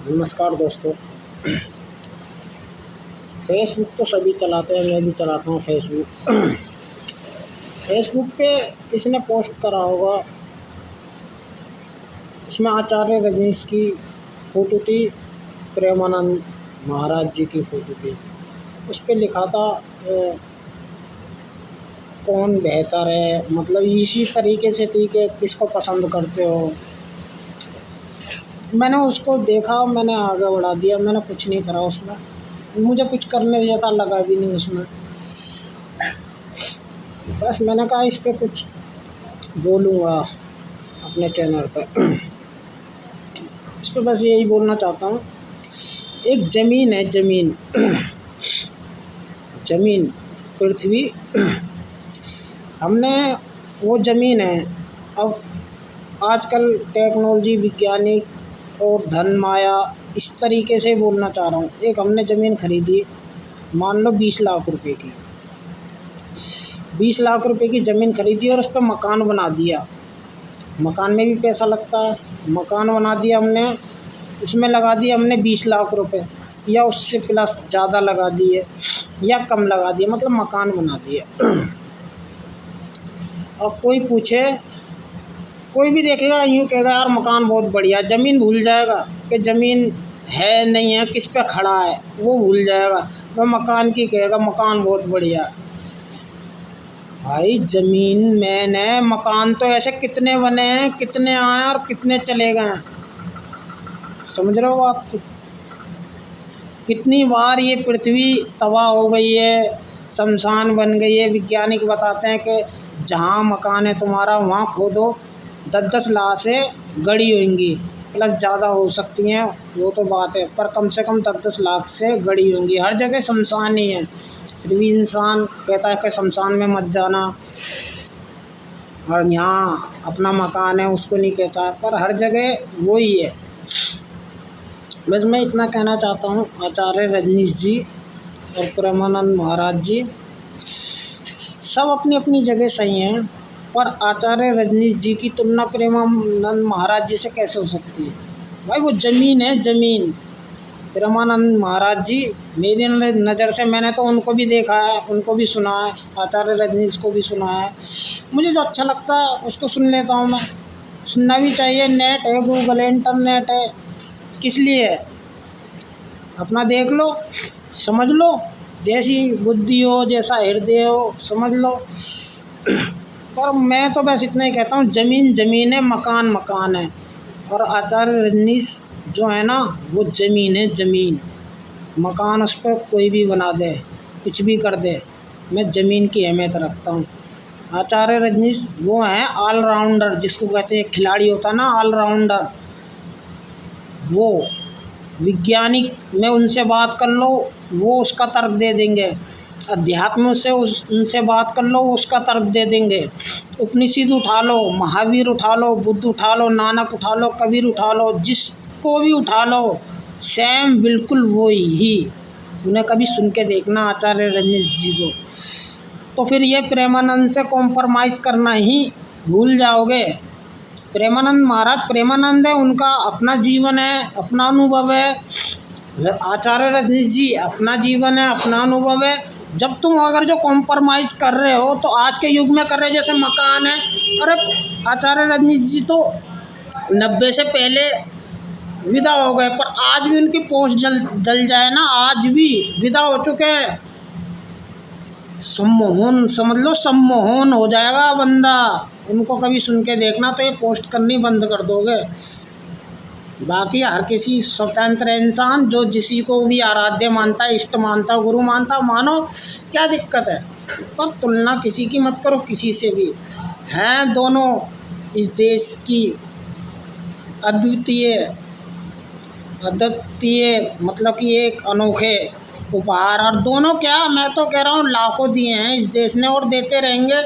नमस्कार दोस्तों। फेसबुक तो सभी चलाते हैं, मैं भी चलाता हूँ फेसबुक। फेसबुक पे किसी ने पोस्ट करा होगा, उसमें आचार्य रजनीश की फ़ोटो थी, प्रेमानंद महाराज जी की फ़ोटो थी। उस पे लिखा था कौन बेहतर है, मतलब इसी तरीके से थी कि किसको पसंद करते हो। मैंने उसको देखा, मैंने आगे बढ़ा दिया, मैंने कुछ नहीं करा उसमें, मुझे कुछ करने जैसा लगा भी नहीं उसमें। बस मैंने कहा इस पे कुछ बोलूँगा अपने चैनल पर। इस पे बस यही बोलना चाहता हूँ, एक ज़मीन है, ज़मीन ज़मीन पृथ्वी, हमने वो ज़मीन है। अब आजकल टेक्नोलॉजी, वैज्ञानिक और धन माया, इस तरीके से बोलना चाह रहा हूँ। एक हमने ज़मीन खरीदी, मान लो 20 लाख रुपए की, 20 लाख रुपए की ज़मीन खरीदी और उस पर मकान बना दिया। मकान में भी पैसा लगता है, मकान बना दिया हमने, उसमें लगा दिया हमने 20 लाख रुपए, या उससे प्लस ज़्यादा लगा दिए या कम लगा दिए, मतलब मकान बना दिया। और कोई पूछे, कोई भी देखेगा यूँ कहेगा यार मकान बहुत बढ़िया, ज़मीन भूल जाएगा कि ज़मीन है नहीं है, किस पे खड़ा है, वो भूल जाएगा। वह मकान की कहेगा मकान बहुत बढ़िया। भाई ज़मीन मेन है, मकान तो ऐसे कितने बने हैं, कितने आए और कितने चले गए हैं, समझ रहे हो आप? कितनी बार ये पृथ्वी तबाह हो गई है, शमशान बन गई है। वैज्ञानिक बताते हैं कि जहाँ मकान है तुम्हारा वहाँ खोदो, 10-10 लाशें गड़ी होंगी, प्लस ज़्यादा हो सकती हैं, वो तो बात है, पर कम से कम 10-10 लाख से गड़ी होंगी। हर जगह शमशान ही है, फिर भी इंसान कहता है कि शमशान में मत जाना, और यहाँ अपना मकान है उसको नहीं कहता है, पर हर जगह वो ही है। बस मैं इतना कहना चाहता हूँ, आचार्य रजनीश जी और प्रेमानंद महाराज जी सब अपनी अपनी जगह सही हैं, पर आचार्य रजनीश जी की तुलना प्रेमानंद महाराज जी से कैसे हो सकती है? भाई वो ज़मीन है, ज़मीन। प्रेमानंद महाराज जी मेरी नज़र से, मैंने तो उनको भी देखा है, उनको भी सुना है, आचार्य रजनीश को भी सुना है। मुझे जो अच्छा लगता है उसको सुन लेता हूँ मैं, सुनना भी चाहिए। नेट है, गूगल है, इंटरनेट है, किस लिए है? अपना देख लो, समझ लो, जैसी बुद्धि हो, जैसा हृदय हो, समझ लो। पर मैं तो बस इतना ही कहता हूँ, ज़मीन ज़मीन है, मकान मकान है। और आचार्य रजनीश जो है ना, वो ज़मीन है, ज़मीन। मकान उस पर कोई भी बना दे, कुछ भी कर दे, मैं ज़मीन की अहमियत रखता हूँ। आचार्य रजनीश वो हैं ऑलराउंडर, जिसको कहते हैं खिलाड़ी होता है ना, ऑलराउंडर। वो वैज्ञानिक में उनसे बात कर लो, वो उसका तर्क दे देंगे। अध्यात्म से उनसे बात कर लो, उसका तर्क दे देंगे। उपनिषद उठा लो, महावीर उठा लो, बुद्ध उठा लो, नानक उठा लो, कबीर उठा लो, जिसको भी उठा लो, सेम बिल्कुल वो ही। उन्हें कभी सुन के देखना आचार्य रजनीश जी को, तो फिर ये प्रेमानंद से कॉम्प्रोमाइज़ करना ही भूल जाओगे। प्रेमानंद महाराज प्रेमानंद है, उनका अपना जीवन है, अपना अनुभव है। आचार्य रजनीश जी अपना जीवन है, अपना अनुभव है। जब तुम अगर जो कॉम्प्रोमाइज़ कर रहे हो तो आज के युग में कर रहे, जैसे मकान है। अरे आचार्य रजनीश जी तो 90 से पहले विदा हो गए, पर आज भी उनकी पोस्ट जल जाए ना, आज भी विदा हो चुके हैं। सम्मोहन समझ लो, सम्मोहन हो जाएगा बंदा। उनको कभी सुन के देखना तो ये पोस्ट करनी बंद कर दोगे। बाकी हर किसी स्वतंत्र इंसान जो जिसी को भी आराध्य मानता है, इष्ट मानता है, गुरु मानता है, मानो, क्या दिक्कत है? पर तुलना किसी की मत करो किसी से भी। हैं दोनों इस देश की अद्वितीय मतलब कि एक अनोखे उपहार, और दोनों क्या, मैं तो कह रहा हूँ लाखों दिए हैं इस देश ने और देते रहेंगे।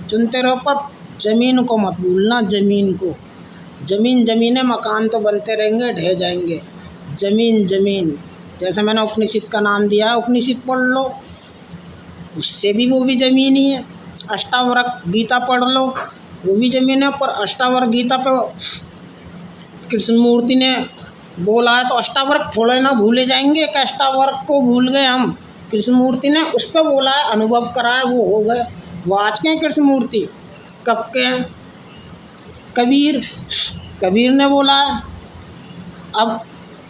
चुनते रहो, पर ज़मीन को मत भूलना, ज़मीन को। ज़मीन ज़मीन है, मकान तो बनते रहेंगे, ढह जाएंगे। ज़मीन ज़मीन, जैसे मैंने उपनिषद का नाम दिया है, उपनिषद पढ़ लो, उससे भी वो भी ज़मीन ही है। अष्टावक्र गीता पढ़ लो, वो भी ज़मीन है। पर अष्टावक्र गीता पे कृष्णमूर्ति ने बोला है, तो अष्टावक्र थोड़े ना भूले जाएंगे कि अष्टावक्र को भूल गए हम। कृष्णमूर्ति ने उस पर बोला है, अनुभव करा है, वो हो गए। वो आज के हैं कृष्णमूर्ति, कब के हैं? कबीर, कबीर ने बोला है। अब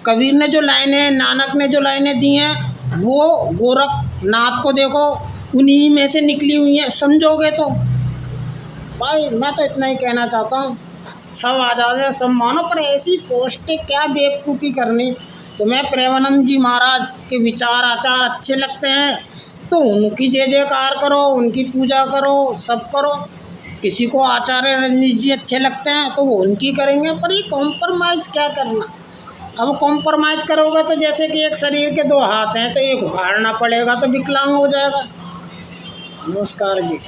कबीर ने जो लाइनें, नानक ने जो लाइनें दी हैं, वो गोरखनाथ को देखो, उन्हीं में से निकली हुई हैं, समझोगे तो। भाई मैं तो इतना ही कहना चाहता हूँ, सब आज़ाद है, सब मानो, पर ऐसी पोस्ट क्या बेवकूफ़ी करनी। तुम्हें प्रेमानंद जी महाराज के विचार आचार अच्छे लगते हैं तो उनकी जय जयकार करो, उनकी पूजा करो, सब करो। किसी को आचार्य रजनीश जी अच्छे लगते हैं तो वो उनकी करेंगे, पर ये कॉम्प्रोमाइज़ क्या करना। अब कॉम्प्रोमाइज़ करोगे तो जैसे कि एक शरीर के दो हाथ हैं तो एक उखाड़ना पड़ेगा तो विकलांग हो जाएगा। नमस्कार जी।